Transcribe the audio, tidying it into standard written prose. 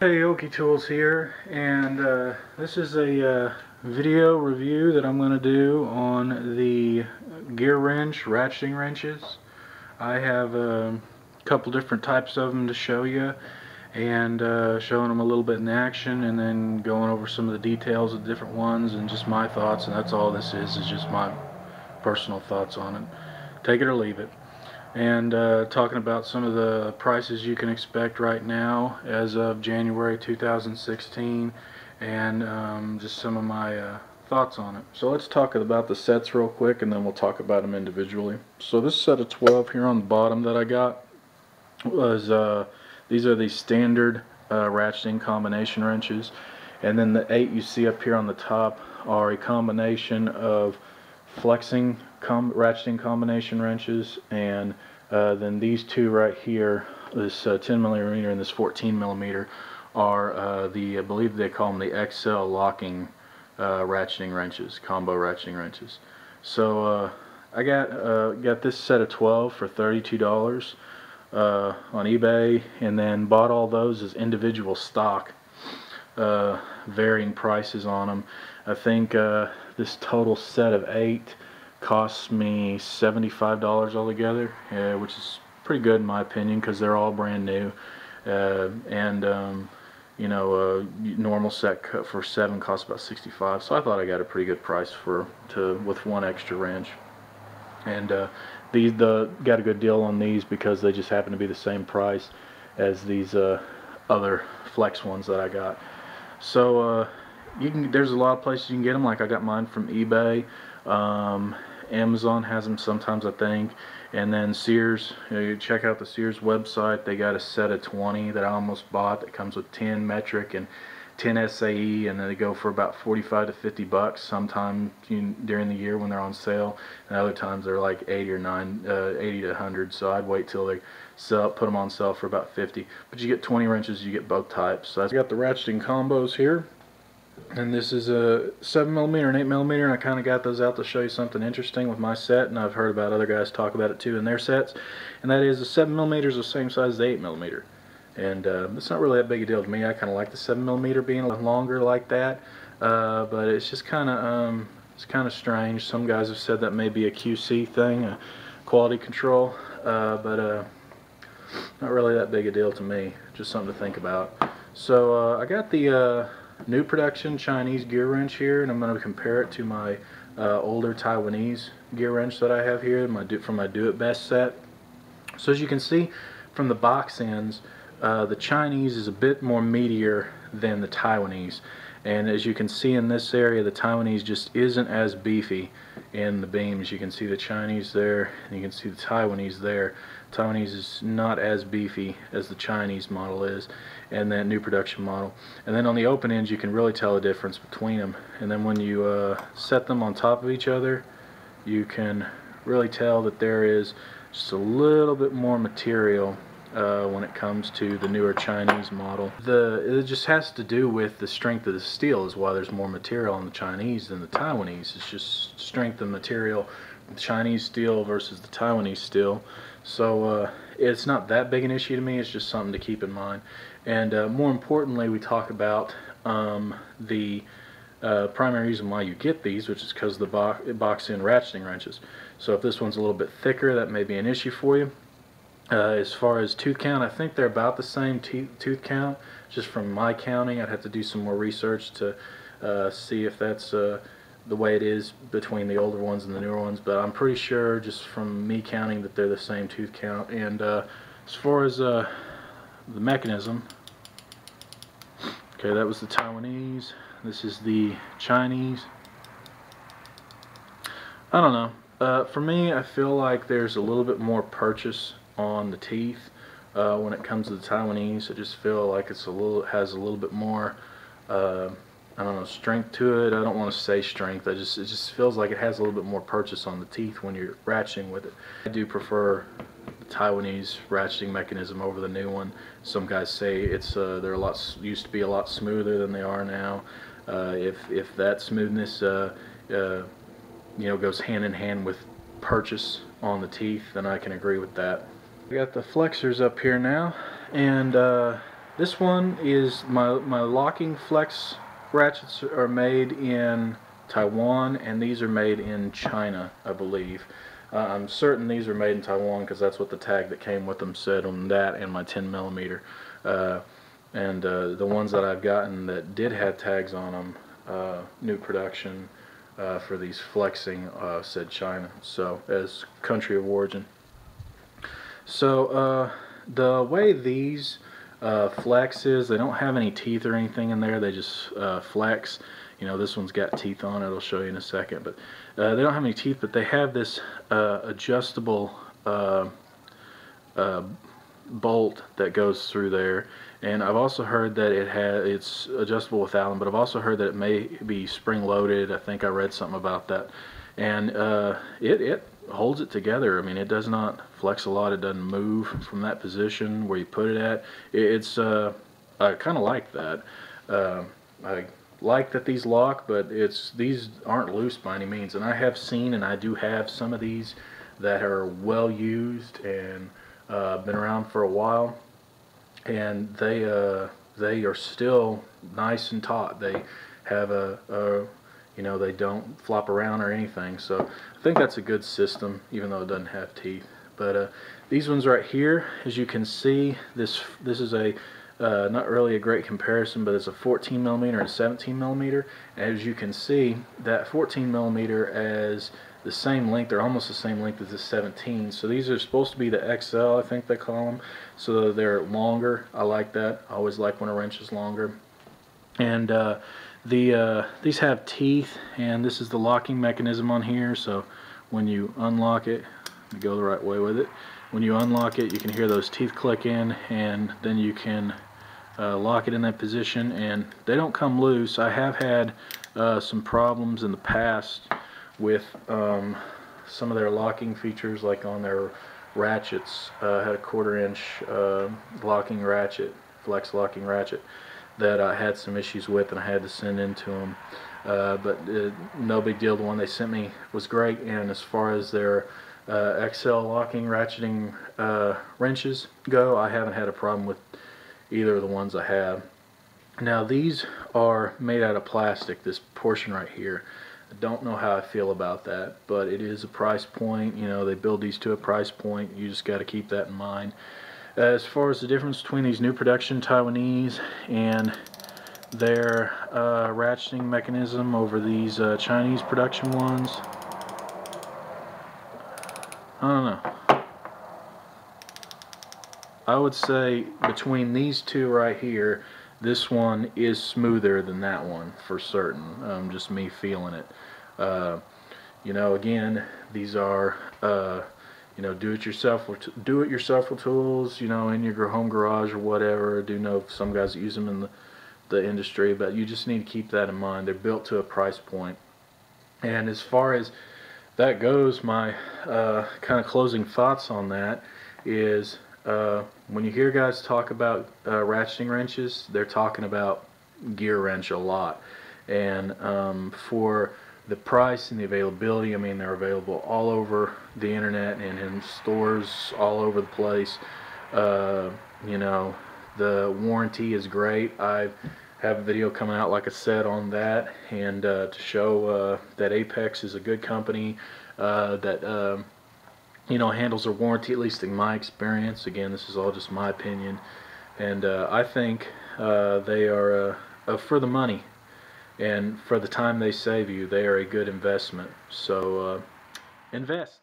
Hey, Okie Tools here, and this is a video review that I'm going to do on the Gearwrench ratcheting wrenches. I have a couple different types of them to show you, and showing them a little bit in action, and then going over some of the details of the different ones and just my thoughts. And that's all this is just my personal thoughts on it. Take it or leave it. And talking about some of the prices you can expect right now as of January 2016, and just some of my thoughts on it. So let's talk about the sets real quick, and then we'll talk about them individually. So this set of 12 here on the bottom that I got was these are the standard ratcheting combination wrenches, and then the 8 you see up here on the top are a combination of flexing ratcheting combination wrenches, and then these two right here, this 10mm and this 14mm, are I believe they call them the XL locking ratcheting wrenches, combo ratcheting wrenches. So I got this set of 12 for $32 on eBay, and then bought all those as individual stock, varying prices on them. I think this total set of 8 costs me $75 altogether, which is pretty good in my opinion, because they're all brand new, and you know, normal set for 7 costs about $65, so I thought I got a pretty good price with one extra wrench. And these got a good deal on these because they just happen to be the same price as these other flex ones that I got. So there's a lot of places you can get them. Like I got mine from eBay. Amazon has them sometimes, I think, and then Sears. You check out the Sears website. They got a set of 20 that I almost bought that comes with 10 metric and 10 SAE, and then they go for about 45 to 50 bucks sometime during the year when they're on sale, and other times they're like 80 to 100. So I'd wait till they put them on sale for about 50. But you get 20 wrenches, you get both types. So I've got the ratcheting combos here. And this is a 7mm and 8mm, and I kind of got those out to show you something interesting with my set, and I've heard about other guys talk about it too in their sets. And that is the 7mm is the same size as the 8mm, and it's not really that big a deal to me. I kind of like the 7mm being a little longer like that, but it's just kind of strange. Some guys have said that may be a QC thing, a quality control, but not really that big a deal to me. Just something to think about. So I got the new production Chinese gear wrench here, and I'm going to compare it to my older Taiwanese gear wrench that I have here from my Do It Best set. So as you can see from the box ends, the Chinese is a bit more meatier than the Taiwanese, and as you can see in this area, the Taiwanese just isn't as beefy in the beams. You can see the Chinese there, and you can see the Taiwanese there. Taiwanese is not as beefy as the Chinese model is, and that new production model. And then on the open ends, you can really tell the difference between them. And then when you set them on top of each other, you can really tell that there is just a little bit more material when it comes to the newer Chinese model. It just has to do with the strength of the steel is why there's more material on the Chinese than the Taiwanese. It's just strength of material, the Chinese steel versus the Taiwanese steel. So it's not that big an issue to me. It's just something to keep in mind. And more importantly, we talk about the primary reason why you get these, which is because the box-in ratcheting wrenches. So if this one's a little bit thicker, that may be an issue for you. As far as tooth count, I think they're about the same tooth count. Just from my counting, I'd have to do some more research to see if that's the way it is between the older ones and the newer ones, but I'm pretty sure just from me counting that they're the same tooth count. And as far as the mechanism, okay, that was the Taiwanese. This is the Chinese. I don't know. For me, I feel like there's a little bit more purchase on the teeth when it comes to the Taiwanese. I just feel like has a little bit more I don't know, strength to it. I don't want to say strength. It just feels like it has a little bit more purchase on the teeth when you're ratcheting with it. I do prefer the Taiwanese ratcheting mechanism over the new one. Some guys say they're used to be a lot smoother than they are now. If that smoothness you know, goes hand in hand with purchase on the teeth, then I can agree with that. We got the flexors up here now, and This one is my locking flex ratchets are made in Taiwan, and these are made in China, I believe. I'm certain these are made in Taiwan because that's what the tag that came with them said on that and my 10 millimeter. The ones that I've gotten that did have tags on them, new production for these flexing, said China, so as country of origin. So the way these flex is, they don't have any teeth or anything in there. They just flex. You know, this one's got teeth on it. I'll show you in a second. But they don't have any teeth, but they have this adjustable bolt that goes through there. And I've also heard that it's adjustable with Allen, but I've also heard that it may be spring loaded. I think I read something about that. And it holds it together. I mean, it does not flex a lot. It doesn't move from that position where you put it at. I kind of like that. I like that these lock, but these aren't loose by any means. And I have seen, and I do have some of these that are well used and been around for a while, and they are still nice and taut. They have you know, they don't flop around or anything. So I think that's a good system, even though it doesn't have teeth. But these ones right here, as you can see, this is a not really a great comparison, but it's a 14 millimeter and 17 millimeter. As you can see, that 14 millimeter is the same length, they're almost the same length as the 17. So these are supposed to be the XL, I think they call them. So they're longer. I like that. I always like when a wrench is longer. And these have teeth, and this is the locking mechanism on here. So when you unlock it, you go the right way with it. When you unlock it, you can hear those teeth click in, and then you can lock it in that position, and they don't come loose. I have had some problems in the past with some of their locking features, like on their ratchets. I had a 1/4 inch locking ratchet, flex locking ratchet, that I had some issues with, and I had to send into them. But no big deal. The one they sent me was great, and as far as their XL locking ratcheting wrenches go, I haven't had a problem with either of the ones I have. Now these are made out of plastic, this portion right here. I don't know how I feel about that, but it is a price point. You know, they build these to a price point. You just got to keep that in mind. As far as the difference between these new production Taiwanese and their ratcheting mechanism over these Chinese production ones, I don't know. I would say between these two right here, this one is smoother than that one for certain. Just me feeling it. You know, again, these are you know, do-it-yourself tools. You know, in your home garage or whatever. I do know some guys that use them in the industry, but you just need to keep that in mind. They're built to a price point. And as far as that goes, my kind of closing thoughts on that is, when you hear guys talk about ratcheting wrenches, they're talking about Gearwrench a lot. And for the price and the availability, I mean, they're available all over the internet and in stores all over the place. You know, the warranty is great. I have a video coming out, like I said, on that, and to show that Apex is a good company that you know, handles their warranty, at least in my experience. Again, this is all just my opinion, and I think they are for the money and for the time they save you, they are a good investment. So invest.